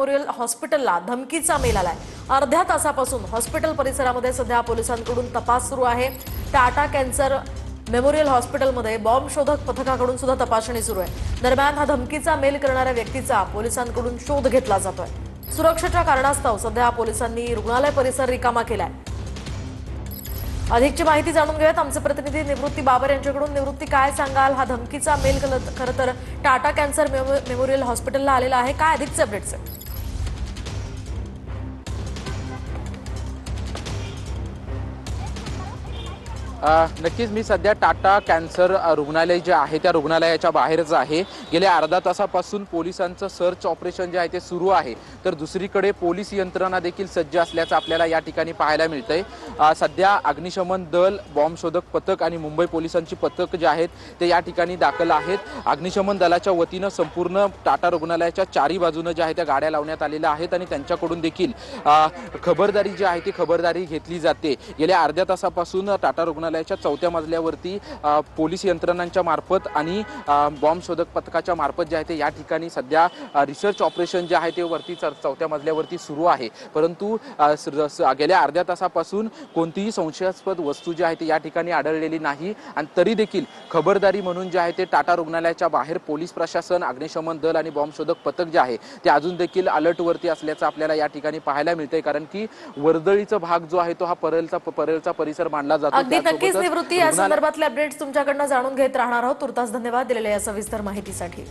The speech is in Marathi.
मेमोरियल हॉस्पिटलला धमकीचा मेल आलाय। अर्ध्या तासापासून हॉस्पिटल परिसरामध्ये सध्या पोलिसांकडून तपास सुरू आहे। टाटा कॅन्सर मेमोरियल हॉस्पिटलमध्ये बॉम्ब शोधक पथकाकडून सुद्धा तपासणी सुरू आहे। दरम्यान हा धमकीचा मेल करणाऱ्या व्यक्तीचा पोलिसांकडून शोध घेतला जातोय। सुरक्षेच्या कारणास्तव सध्या पोलिसांनी रुग्णालय परिसर रिकामा केलाय। अधिकची माहिती जाणून घेऊयात आमचे प्रतिनिधी निवृत्ती बाबर यांच्याकडून। निवृत्ती, काय सांगाल? हा धमकीचा मेल खरं तर टाटा कॅन्सर मेमोरियल हॉस्पिटलला आलेला आहे, काय अधिकचे अपडेट्स आहेत? नक्कीच मी सध्या टाटा कॅन्सर रुग्णालय जे आहे त्या रुग्णालयाच्या बाहेरच आहे। गेल्या अर्धा तासापासून पोलिसांचं सर्च ऑपरेशन जे आहे ते सुरू आहे, तर दुसरीकडे पोलीस यंत्रणा देखील सज्ज असल्याचं आपल्याला या ठिकाणी पाहायला मिळतंय। सध्या अग्निशमन दल, बॉम्ब शोधक पथक आणि मुंबई पोलिसांची पथक जे आहेत ते या ठिकाणी दाखल आहेत। अग्निशमन दलाच्या वतीनं संपूर्ण टाटा रुग्णालयाच्या चारी बाजूनं ज्या आहेत त्या गाड्या लावण्यात आलेल्या आहेत आणि त्यांच्याकडून देखील खबरदारी जी आहे ती खबरदारी घेतली जाते। गेल्या अर्ध्या तासापासून टाटा रुग्णालयाच्या 4थ्या मजल्यावरती पोलीस यंत्रणांच्या मार्फत आणि बॉम्ब शोधक पथकाच्या मार्फत जे आहे ते या ठिकाणी सध्या रिसर्च ऑपरेशन जे आहे ते वरती 4थ्या मजल्यावरती सुरू आहे। परंतु गेल्या अर्ध्या तासापासून कोणतीही संशयास्पद वस्तू जी आहे ती या ठिकाणी आढळलेली नाही आणि तरी देखील खबरदारी म्हणून जे आहे ते टाटा रुग्णालयाच्या बाहेर पोलीस प्रशासन, अग्निशमन दल आणि बॉम्ब शोधक पथक जे आहे ते अजून देखील अलर्टवरती असल्याचं आपल्याला या ठिकाणी पाहायला मिळतंय। कारण की वर्दळीचा भाग जो आहे तो हा परेलचा परिसर मानला जातो। नक्कीच निवृत्ती, या संदर्भातले अपडेट्स तुमच्याकडनं जाणून घेत राहणार आहोत। तुर्तास धन्यवाद दिलेल्या या सविस्तर माहितीसाठी।